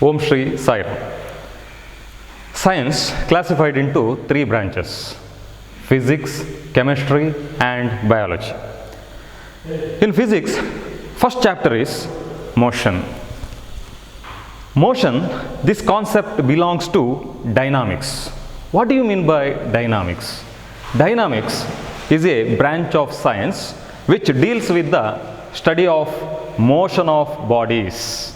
Om Shri Sai Ram. Science classified into three branches: physics, chemistry and biology. In physics, first chapter is motion. Motion, this concept belongs to dynamics. What do you mean by dynamics? Dynamics is a branch of science which deals with the study of motion of bodies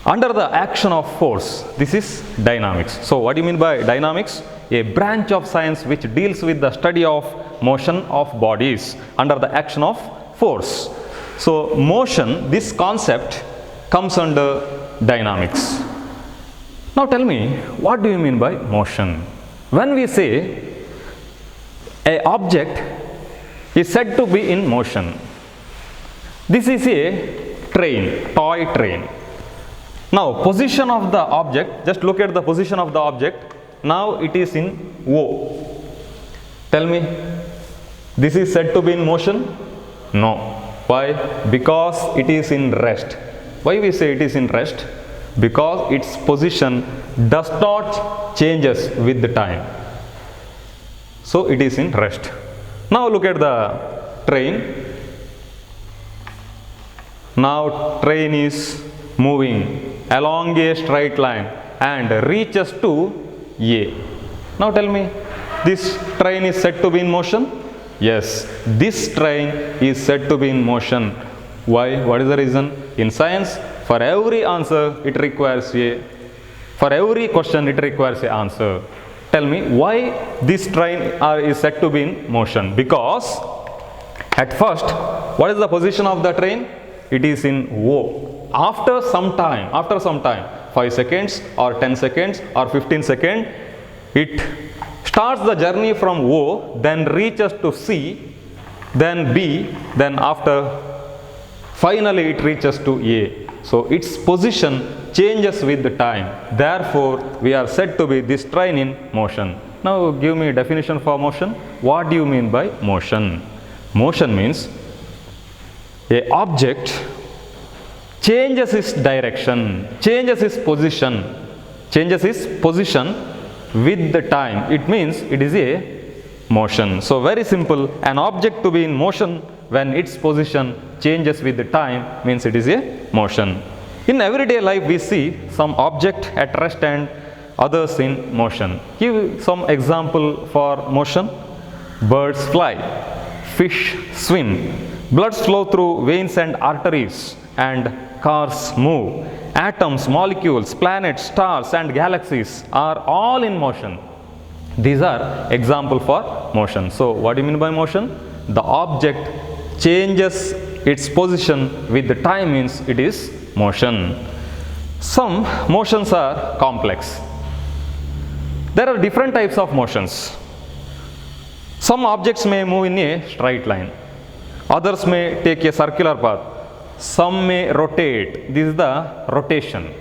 under the action of force. This is dynamics. So what do you mean by dynamics? A branch of science which deals with the study of motion of bodies under the action of force. So motion, this concept comes under dynamics. Now tell me, what do you mean by motion? When we say a object is said to be in motion, this is a train, toy train. Now position of the object, just look at the position of the object. Now it is in O. Tell me, this is said to be in motion? No. Why? Because it is in rest. Why we say it is in rest? Because its position does not changes with the time. So it is in rest. Now look at the train. Now train is moving along a straight line and reaches to A. Now tell me, this train is said to be in motion? Yes, this train is said to be in motion. Why? What is the reason? In science, for every answer it requires for every question it requires an answer. Tell me, why this train is said to be in motion? Because at first, what is the position of the train? It is in O. After some time, 5 seconds or 10 seconds or 15 seconds, it starts the journey from O, then reaches to C, then B, then after finally it reaches to A. So its position changes with the time. Therefore, we are said to be this train in motion. Now give me a definition for motion. What do you mean by motion? Motion means a object changes its direction, changes its position with the time. It means it is a motion. So very simple, an object to be in motion when its position changes with the time means it is a motion. In everyday life we see some object at rest and others in motion. Give some example for motion. Birds fly, fish swim, blood flow through veins and arteries, and cars move. Atoms, molecules, planets, stars and galaxies are all in motion. These are example for motion. So what do you mean by motion? The object changes its position with the time means it is motion. Some motions are complex. There are different types of motions. Some objects may move in a straight line. Others may take a circular path. Some may rotate. This is the rotation.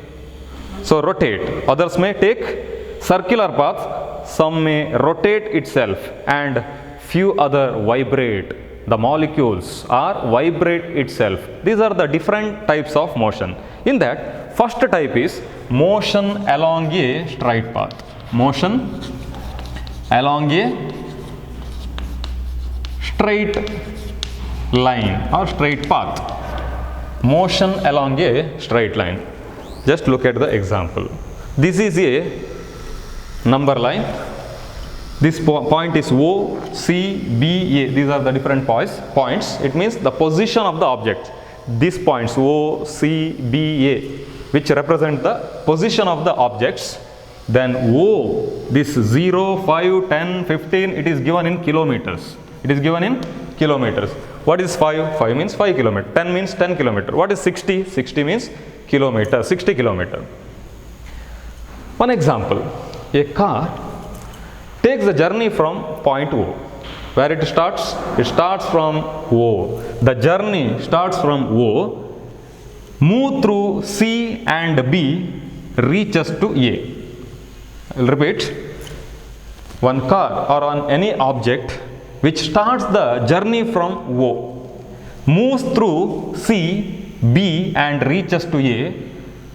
So rotate. Others may take circular path. Some may rotate itself and few other vibrate. The molecules are vibrate itself. These are the different types of motion. In that, first type is motion along a straight path. Motion along a straight line or straight path. Motion along a straight line. Just look at the example. This is a number line. This point is O, C, B, A. These are the different points. It means the position of the object. These points O, C, B, A, which represent the position of the objects. Then O, this 0, 5, 10, 15, it is given in kilometers. It is given in kilometers. What is 5? 5 means 5 kilometer. 10 means 10 kilometer. What is 60? 60 means kilometer. 60 kilometer. One example. A car takes the journey from point O. Where it starts? It starts from O. The journey starts from O, move through C and B, reaches to A. I will repeat. One car or on any object which starts the journey from O, moves through C, B and reaches to A,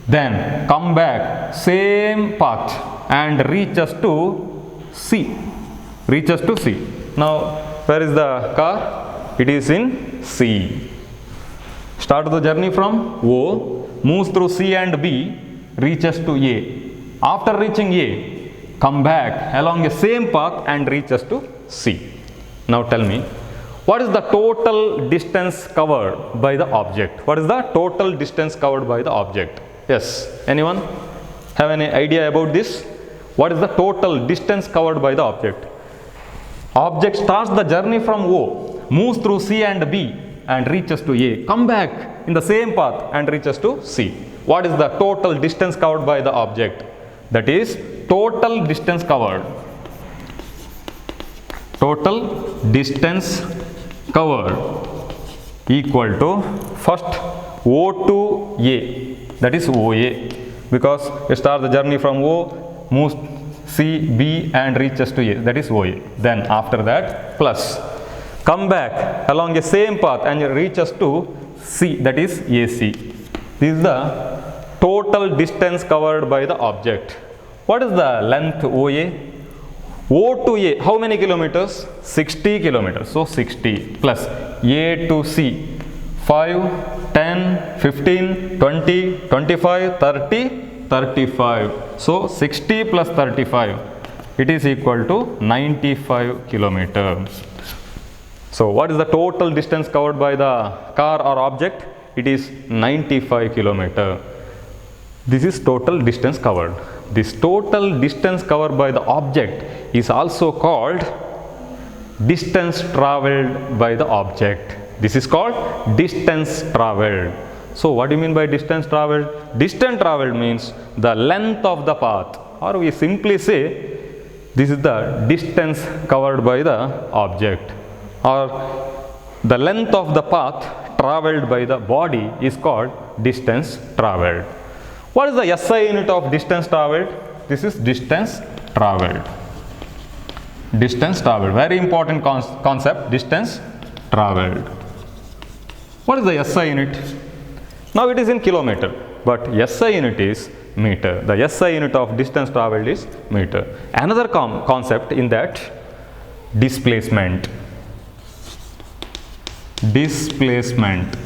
then come back same path and reaches to C. Reaches to C. Now, where is the car? It is in C. Start the journey from O, moves through C and B, reaches to A. After reaching A, come back along the same path and reaches to C. Now tell me, what is the total distance covered by the object? What is the total distance covered by the object? Yes, anyone have any idea about this? What is the total distance covered by the object? Object starts the journey from O, moves through C and B and reaches to A, come back in the same path and reaches to C. What is the total distance covered by the object? That is total distance covered. Total distance covered equal to first O to A, that is OA, because it starts the journey from O, moves C, B and reaches to A, that is OA. Then after that plus come back along the same path and reaches to C, that is AC. This is the total distance covered by the object. What is the length OA? O to A, how many kilometers? 60 kilometers. So 60 plus A to C, 5, 10, 15, 20, 25, 30, 35. So 60 plus 35, it is equal to 95 kilometers. So what is the total distance covered by the car or object? It is 95 kilometers. This is total distance covered. This total distance covered by the object is also called distance travelled by the object. This is called distance travelled. So what do you mean by distance travelled? Distance travelled means the length of the path, or we simply say this is the distance covered by the object, or the length of the path travelled by the body is called distance travelled. What is the SI unit of distance travelled? This is distance travelled. Distance travelled, very important concept, distance travelled. What is the SI unit? Now it is in kilometer, but SI unit is meter. The SI unit of distance travelled is meter. Another concept in that, displacement. Displacement.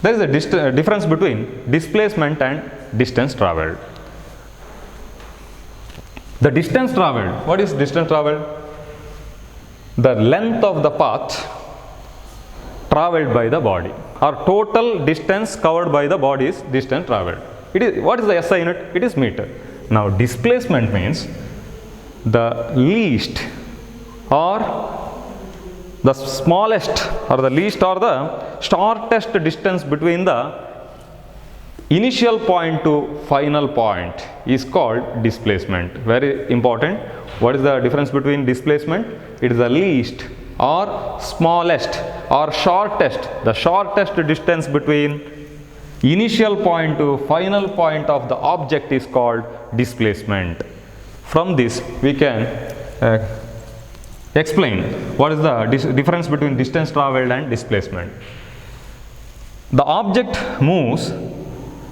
There is a difference between displacement and distance travelled. The distance travelled, what is distance travelled? The length of the path travelled by the body, or total distance covered by the body is distance travelled. It is, what is the SI unit? It is meter. Now displacement means the least or the smallest or the least or the shortest distance between the initial point to final point is called displacement. Very important. What is the difference between displacement? It is the least or smallest or shortest, the shortest distance between initial point to final point of the object is called displacement. From this we can explain what is the difference between distance travelled and displacement. The object moves,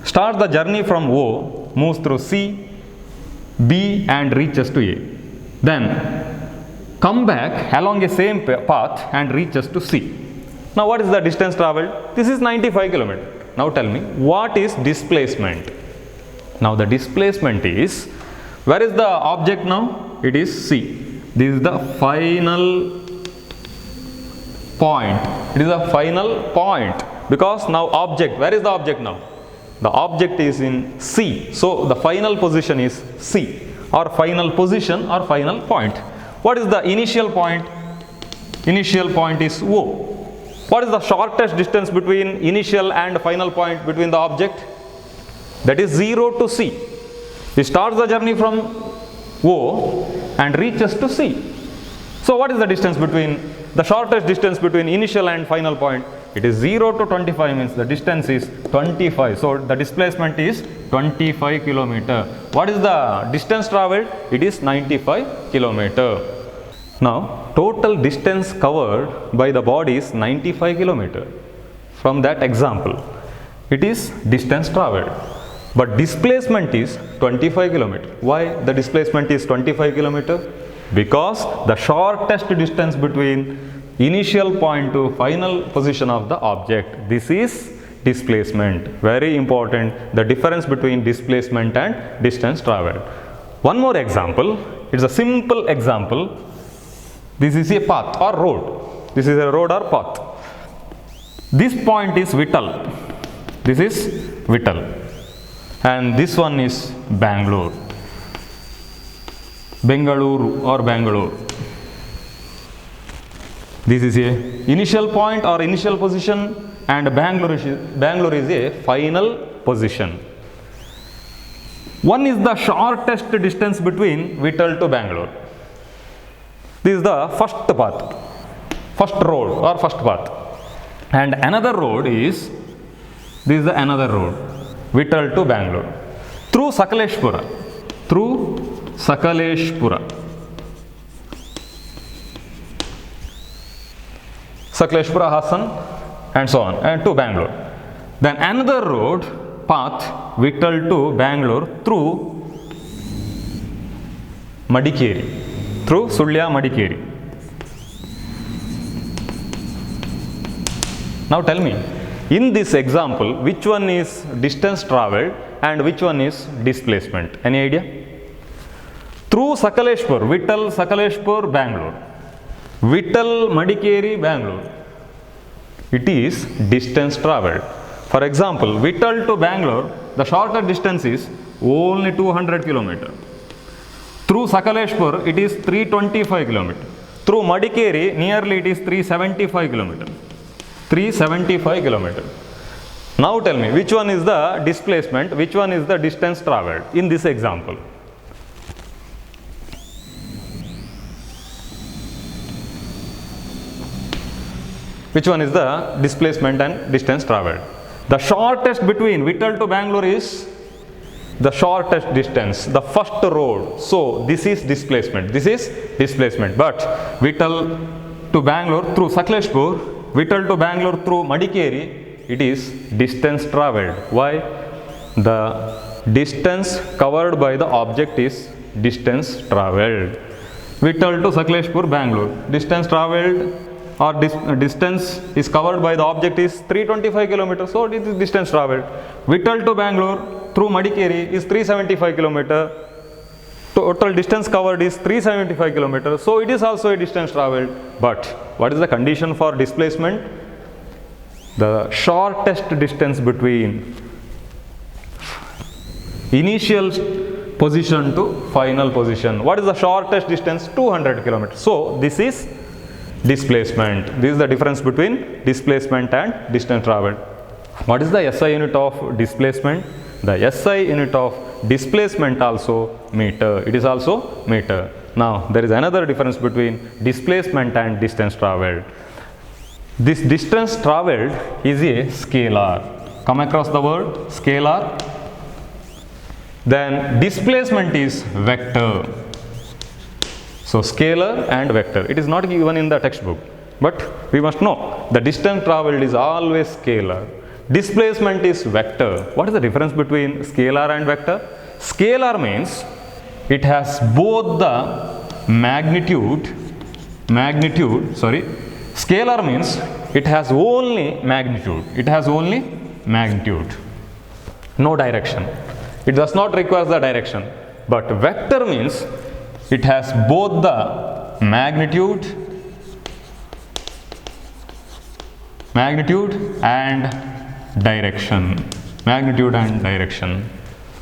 starts the journey from O, moves through C, B and reaches to A. Then come back along the same path and reaches to C. Now what is the distance travelled? This is 95 kilometers. Now tell me, what is displacement? Now the displacement is, where is the object now? It is C. This is the final point. It is the final point, because now object, where is the object now? The object is in C. So the final position is C, or final position or final point. What is the initial point? Initial point is O. What is the shortest distance between initial and final point between the object? That is 0 to C. He starts the journey from O and reaches to C. So what is the distance between, the shortest distance between initial and final point? It is 0 to 25, means the distance is 25. So the displacement is 25 kilometer. What is the distance travelled? It is 95 kilometer. Now total distance covered by the body is 95 kilometer. from that example. It is distance traveled. But displacement is 25 km. Why the displacement is 25 km? Because the shortest distance between initial point to final position of the object. This is displacement. Very important, the difference between displacement and distance traveled. One more example. It's a simple example. This is a path or road. This is a road or path. This point is Vittal. This is Vittal. And this one is Bangalore. Bengaluru or Bangalore. This is a initial point or initial position, and Bangalore is a final position. One is the shortest distance between Vittal to Bangalore. This is the first path, first road or first path. And another road is, this is the another road, Vittal to Bangalore. Through Sakaleshpura. Through Sakaleshpura. Sakaleshpura, Hassan, and so on, and to Bangalore. Then another road, path, Vittal to Bangalore through Madikeri, through Sulya Madikeri. Now tell me, in this example, which one is distance travelled and which one is displacement? Any idea? Through Sakaleshpur, Vittal, Sakaleshpur, Bangalore. Vittal, Madikeri, Bangalore. It is distance travelled. For example, Vittal to Bangalore, the shorter distance is only 200 km. Through Sakaleshpur, it is 325 km. Through Madikeri, nearly it is 375 km. 375 km. Now tell me, which one is the displacement, which one is the distance travelled in this example? Which one is the displacement and distance travelled? The shortest between Vittal to Bangalore is the shortest distance, the first road. So this is displacement. This is displacement. But Vittal to Bangalore through Sakaleshpur, Vittal to Bangalore through Madikeri, it is distance travelled. Why? The distance covered by the object is distance travelled. Vittal to Sakaleshpur, Bangalore, distance travelled or distance is covered by the object is 325 km. So it is distance travelled. Vittal to Bangalore through Madikeri is 375 km. Total distance covered is 375 km. So it is also a distance travelled. But what is the condition for displacement? The shortest distance between initial position to final position. What is the shortest distance? 200 km. So this is displacement. This is the difference between displacement and distance travelled. What is the SI unit of displacement? The SI unit of displacement also meter. It is also meter. Now there is another difference between displacement and distance travelled. This distance travelled is a scalar. Come across the word scalar. Then displacement is vector. So scalar and vector. It is not given in the textbook, but we must know the distance travelled is always scalar. Displacement is vector. What is the difference between scalar and vector? Scalar means it has both the magnitude. Scalar means it has only magnitude. It has only magnitude. No direction. It does not require the direction. But vector means it has both the magnitude and direction. Magnitude and direction.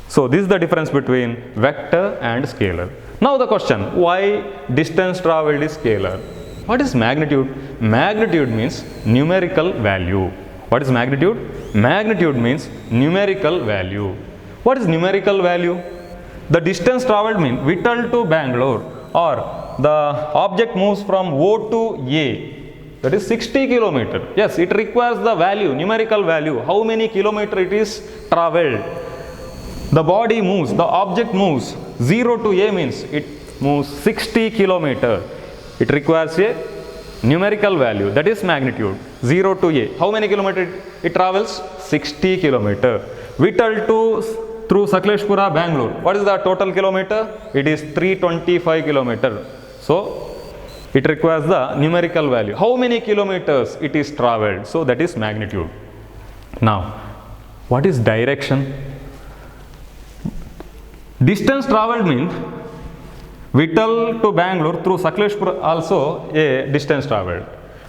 So this is the difference between vector and scalar. Now the question, why distance travelled is scalar? What is magnitude? Magnitude means numerical value. What is magnitude? Magnitude means numerical value. What is numerical value? The distance travelled means Vittal to Bangalore, or the object moves from O to A, that is 60 km. Yes, it requires the value, numerical value, how many kilometer it is travelled. The body moves, the object moves, 0 to A means it moves 60 km. It requires a numerical value, that is magnitude, 0 to A. How many kilometers it travels? 60 kilometer. Vittal to through Sakleshpura, Bangalore. What is the total kilometer? It is 325 kilometer. So it requires the numerical value. How many kilometers it is travelled? So that is magnitude. Now, what is direction? Distance travelled means Vittal to Bangalore through Sakleshpura also a distance travelled.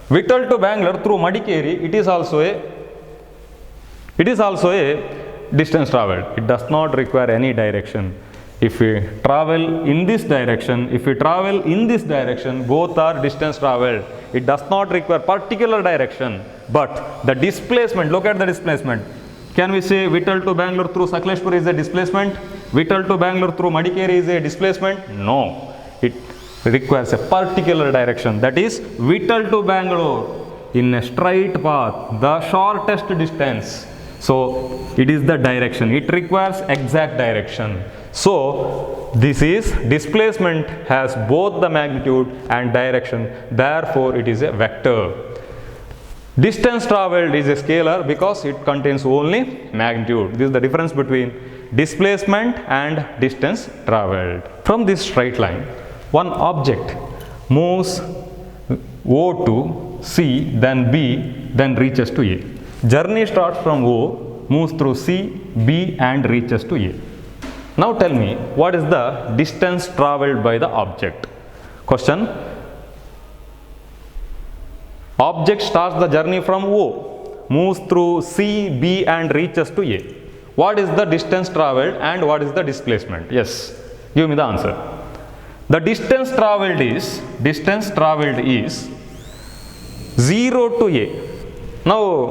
Vittal to Bangalore through Madikeri, it is also a distance travelled. It does not require any direction. If we travel in this direction, if we travel in this direction, both are distance travelled. It does not require particular direction, but the displacement, look at the displacement. Can we say Vittal to Bangalore through Sakleshpura is a displacement? Vittal to Bangalore through Madikeri is a displacement? No. It requires a particular direction, that is Vittal to Bangalore in a straight path, the shortest distance. So it is the direction. It requires exact direction. So this is displacement has both the magnitude and direction, therefore it is a vector. Distance travelled is a scalar because it contains only magnitude. This is the difference between displacement and distance travelled. From this straight line, one object moves O to C, then B, then reaches to A. Journey starts from O, moves through C, B and reaches to A. Now tell me, what is the distance travelled by the object? Question. Object starts the journey from O, moves through C, B and reaches to A. What is the distance travelled and what is the displacement? Yes, give me the answer. The distance travelled is 0 to A. Now,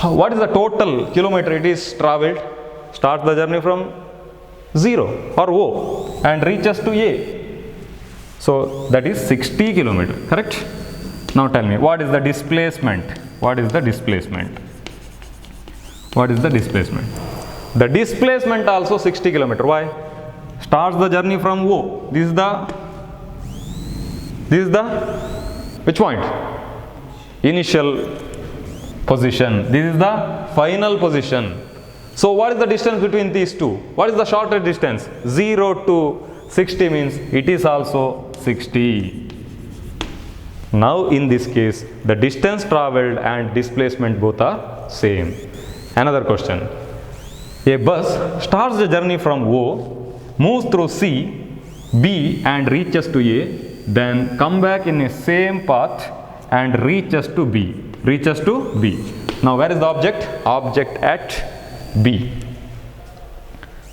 what is the total kilometer it is travelled? Starts the journey from 0 or O and reaches to A. So that is 60 kilometers, correct? Now tell me, what is the displacement? What is the displacement? What is the displacement? The displacement also 60 kilometers. Why? Starts the journey from O. This is the which point? Initial position. This is the final position. So what is the distance between these two? What is the shorter distance? 0 to 60 means it is also 60. Now in this case, the distance travelled and displacement both are same. Another question. A bus starts the journey from O, moves through C, B and reaches to A, then come back in a same path and reaches to B. Now where is the object? Object at B.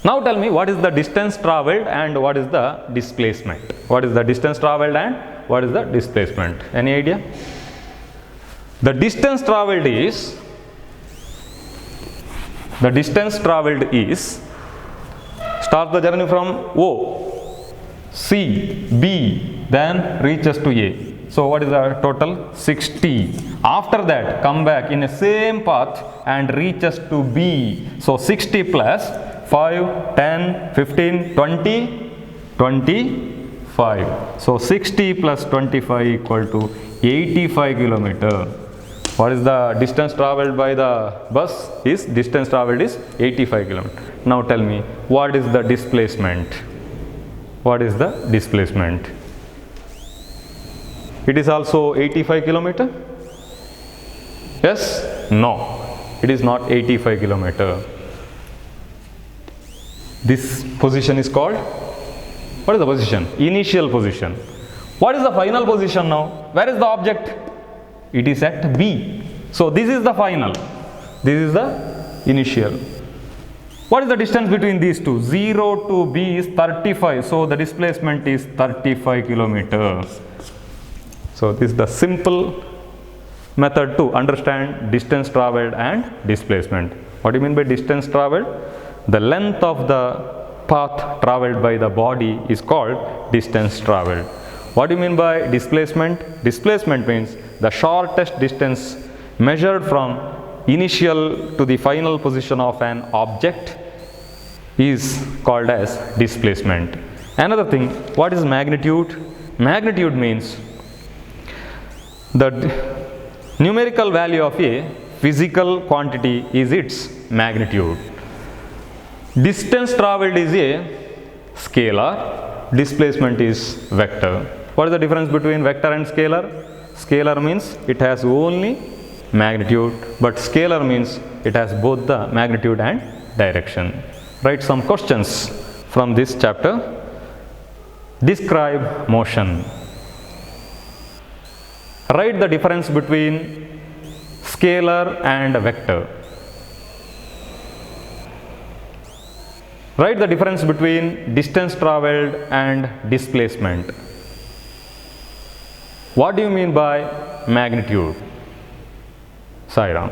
Now tell me, what is the distance travelled and what is the displacement? What is the distance travelled and what is the displacement? Any idea? The distance travelled is start the journey from O, C, B, then reaches to A. So what is the total? 60. After that, come back in the same path and reaches to B. So 60 plus 5, 10, 15, 20, 25. So 60 plus 25 equal to 85 kilometer. What is the distance travelled by the bus? Distance travelled is 85 kilometer. Now tell me, what is the displacement? What is the displacement? It is also 85 kilometer? Yes? No. It is not 85 kilometer. This position is called, what is the position? Initial position. What is the final position now? Where is the object? It is at B. So this is the final. This is the initial. What is the distance between these two? 0 to B is 35. So the displacement is 35 kilometers. So this is the simple method to understand distance travelled and displacement. What do you mean by distance travelled? The length of the path travelled by the body is called distance travelled. What do you mean by displacement? Displacement means the shortest distance measured from initial to the final position of an object is called as displacement. Another thing, what is magnitude? Magnitude means The numerical value of a physical quantity is its magnitude. Distance traveled is a scalar, displacement is vector. What is the difference between vector and scalar? Scalar means it has only magnitude, but scalar means it has both the magnitude and direction. Write some questions from this chapter. Describe motion. Write the difference between scalar and vector. Write the difference between distance traveled and displacement. What do you mean by magnitude? Sai Ram.